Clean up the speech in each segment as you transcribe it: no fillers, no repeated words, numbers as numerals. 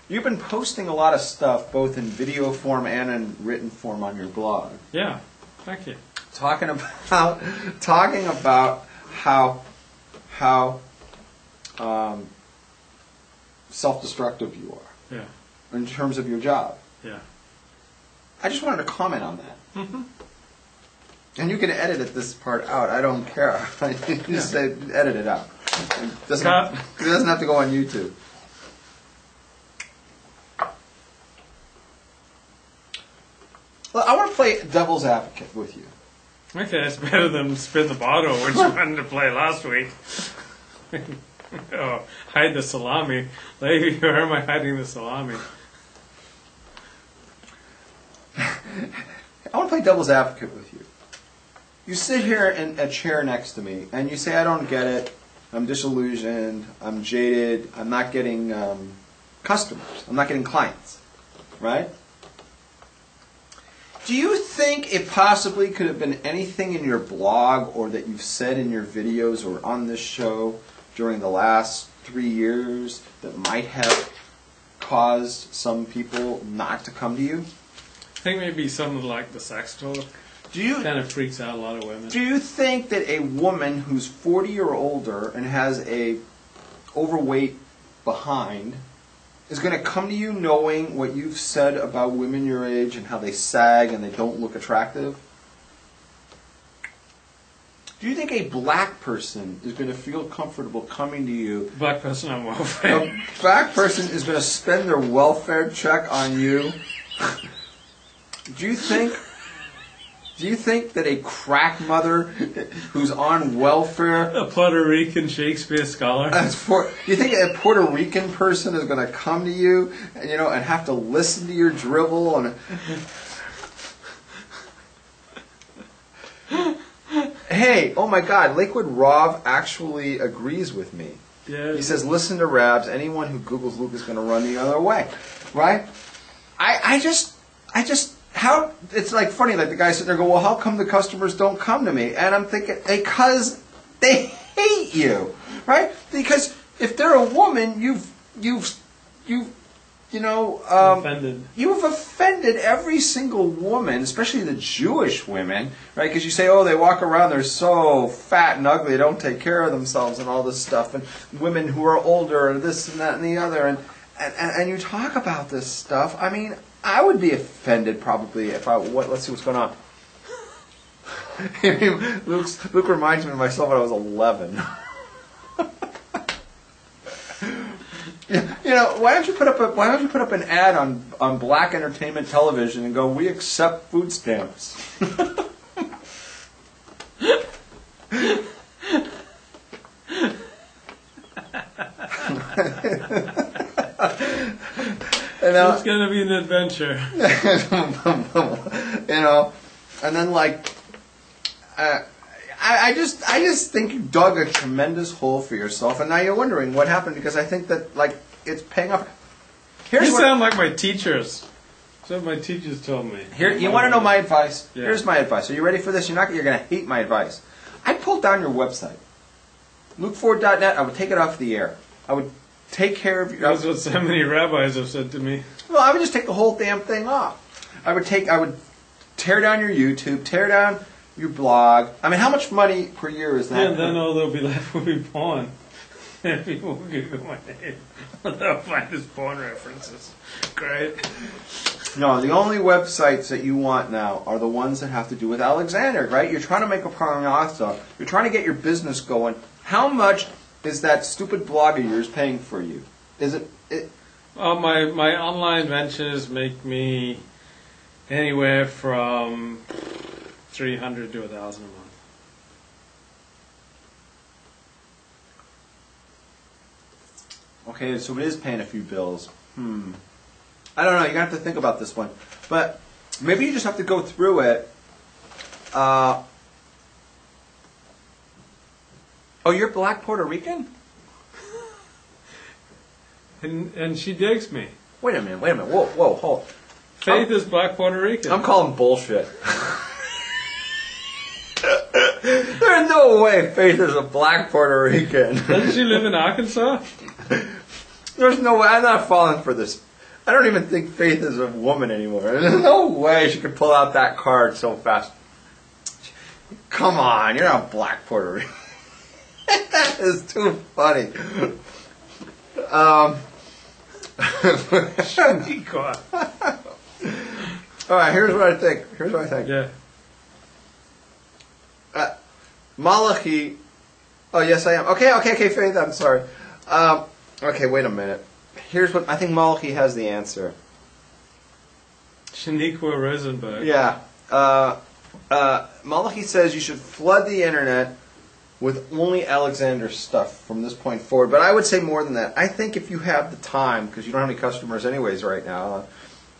You've been posting a lot of stuff, both in video form and in written form on your blog. Yeah, thank you. Talking about how self-destructive you are. Yeah. In terms of your job. Yeah. I just wanted to comment on that. Mm-hmm. And you can edit this part out. I don't care. Just say edit it out. It doesn't have to go on YouTube. Well, I want to play devil's advocate with you. Okay, it's better than spin the bottle, which I wanted to play last week. Oh, hide the salami. Lady, where am I hiding the salami? I want to play devil's advocate with you. You sit here in a chair next to me, and you say, I don't get it. I'm disillusioned. I'm jaded. I'm not getting customers. I'm not getting clients. Right? Do you think it possibly could have been anything in your blog or that you've said in your videos or on this show during the last 3 years that might have caused some people not to come to you? I think maybe something like the sex talk. Kind of freaks out a lot of women. Do you think that a woman who's 40 or older and has a overweight behind is going to come to you knowing what you've said about women your age and how they sag and they don't look attractive? Do you think a black person is going to feel comfortable coming to you? Black person on welfare. A black person is going to spend their welfare check on you? Do you think that a crack mother who's on welfare, a Puerto Rican Shakespeare scholar, do you think a Puerto Rican person is going to come to you and and have to listen to your drivel and hey, oh my God, Lakewood Rob actually agrees with me. Yeah. He says, listen to Rabs. Anyone who Googles Luke is going to run the other way, right? I just how it's like funny, like the guy sitting there go, well, how come the customers don't come to me? And I'm thinking, because they hate you, right? Because if they're a woman, offended. You've offended every single woman, especially the Jewish women, right? Because you say, oh, they walk around, they're so fat and ugly, they don't take care of themselves and all this stuff, and women who are older and this and that and the other, and you talk about this stuff. I mean, I would be offended probably if let's see what's going on. Luke reminds me of myself when I was 11. Why don't you put up an ad on Black Entertainment Television and go, we accept food stamps. It's going to be an adventure. And then I just think you dug a tremendous hole for yourself, and now you're wondering what happened, because I think that it's paying off. You sound like my teachers. That's what my teachers told me. You want to know my advice? Yeah. Here's my advice. Are you ready for this? You're going to hate my advice. I pulled down your website, LukeFord.net. I would take it off the air. I would take care of your. That's what so many rabbis have said to me. Well, I would just take the whole damn thing off. I would tear down your YouTube, tear down your blog. I mean, how much money per year is that? Yeah, and then all they'll be left will be porn. And people will Google my name. They'll find his porn references. Great. No, the only websites that you want now are the ones that have to do with Alexander, right? You're trying to make a parnasa. You're trying to get your business going. How much is that stupid blog of yours paying for you? Is it? Well, my online ventures make me anywhere from $300 to $1,000 a month. Okay, so it is paying a few bills. I don't know. You're gonna have to think about this one, but maybe you just have to go through it. Oh, you're Black Puerto Rican? And she digs me. Wait a minute. Whoa, hold. Faith is Black Puerto Rican. I'm calling bullshit. There's no way Faith is a Black Puerto Rican. Doesn't she live in Arkansas? There's no way. I'm not falling for this. I don't even think Faith is a woman anymore. There's no way she could pull out that card so fast. Come on, you're not black Puerto Rican. That is too funny. All right, here's what I think. Yeah. Malachi. Oh, yes, I am. Okay, Faith, I'm sorry. Okay, wait a minute. Here's what I think Malachi has the answer. Shaniqua Rosenberg. Yeah. Malachi says you should flood the internet with only Alexander stuff from this point forward. But I would say more than that. I think if you have the time, because you don't have any customers anyways right now,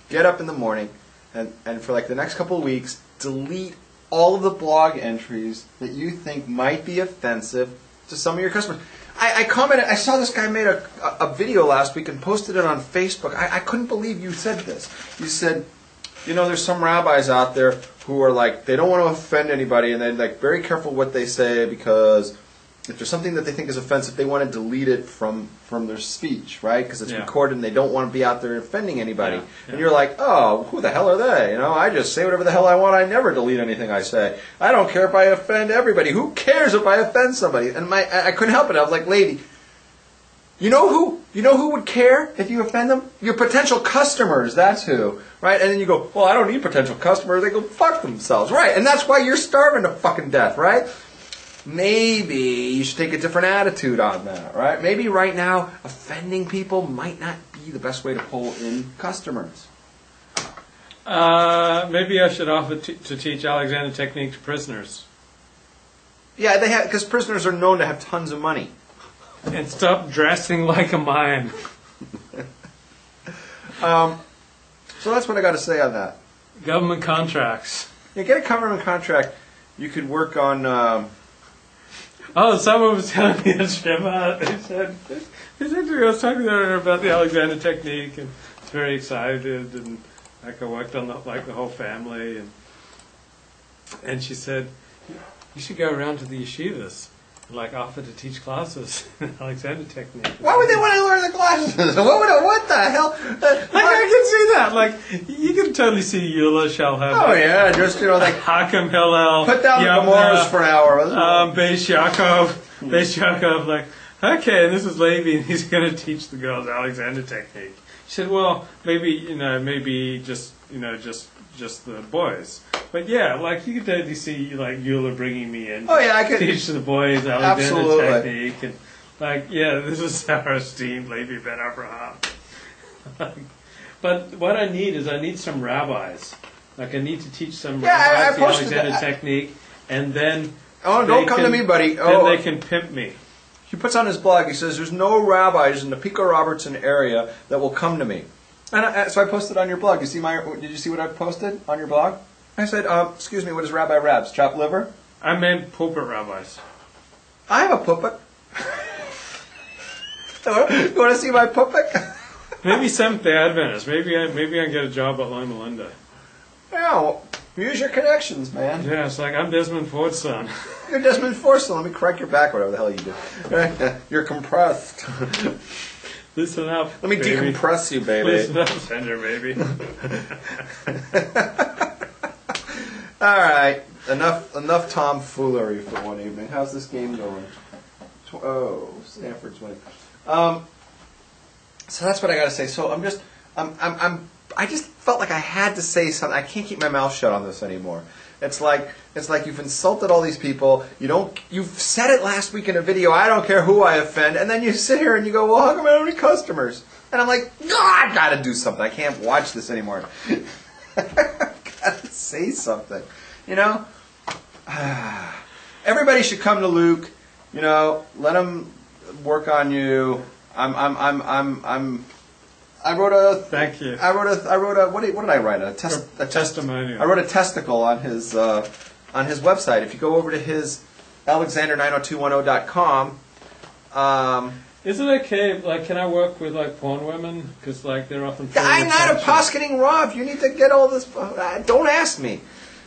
get up in the morning and for like the next couple of weeks, delete all of the blog entries that you think might be offensive to some of your customers. I commented, I saw this guy made a video last week and posted it on Facebook. I couldn't believe you said this. You said, there's some rabbis out there who are like, they don't want to offend anybody, and they're like very careful what they say, because if there's something that they think is offensive, they want to delete it from their speech, right? Because it's recorded and they don't want to be out there offending anybody. And you're like, oh, who the hell are they? I just say whatever the hell I want. I never delete anything I say. I don't care if I offend everybody. Who cares if I offend somebody? And I couldn't help it. I was like, lady, you know who would care if you offend them? Your potential customers, that's who. Right? And then you go, well, I don't need potential customers. They go fuck themselves. Right? And that's why you're starving to fucking death, right? Maybe you should take a different attitude on that, right? Maybe right now, offending people might not be the best way to pull in customers. Maybe I should offer to teach Alexander technique to prisoners. Yeah, they have, because prisoners are known to have tons of money. And stop dressing like a mime. So that's what I got to say on that. Government contracts. Yeah, get a government contract. You could work on... Oh, someone was telling me at Shema, they said I was talking to her about the Alexander technique, and was very excited, and like I worked on the whole family, and she said, you should go around to the yeshivas and offer to teach classes in Alexander technique. Why would they want to learn the classes? What the hell? I can see that. You can totally see Eula Shalhem. Oh yeah, just Hakam Hillel. Put down the Gemaras for an hour. Beis Yaakov, okay, and this is Levi, and he's going to teach the girls Alexander technique. She said, well, maybe just the boys. But yeah, you could totally see Eula bringing me in. Oh yeah, I could teach the boys Alexander technique, and this is our esteemed Levi Ben Abraham. But what I need some rabbis. I need to teach some rabbis the Alexander technique, and then don't come to me, buddy. Then they can pimp me. He puts on his blog, he says, there's no rabbis in the Pico Robertson area that will come to me. And so I posted on your blog. Did you see what I posted on your blog? I said, excuse me, what is Rabbi Rabs? Chopped liver? I meant pulpit rabbis. I have a pulpit. You want to see my pulpit? Maybe Seventh-day Adventist. Maybe I can get a job at Loma Linda. Yeah, well, use your connections, man. Yeah, it's I'm Desmond Ford's son. You're Desmond Ford's son. Let me crack your back, whatever the hell you do. You're compressed. Listen up, Let me baby. decompress you, baby. Listen up, Sender, baby. All right, enough tomfoolery for one evening. How's this game going? Stanford's winning. So that's what I got to say. So I just felt like I had to say something. I can't keep my mouth shut on this anymore. It's like you've insulted all these people. You've said it last week in a video. I don't care who I offend, and then you sit here and you go, well, how come I don't have any customers? And I'm like, no, I got to do something. I can't watch this anymore. Got to say something. Everybody should come to Luke. Let him work on you. I wrote a. Thank you. I wrote a. What did I write? A testimonial. I wrote a testicle on his website. If you go over to his Alexander90210.com. Is it okay? Can I work with porn women? Because they're often. I'm not a posketing Rav. You need to get all this. Don't ask me.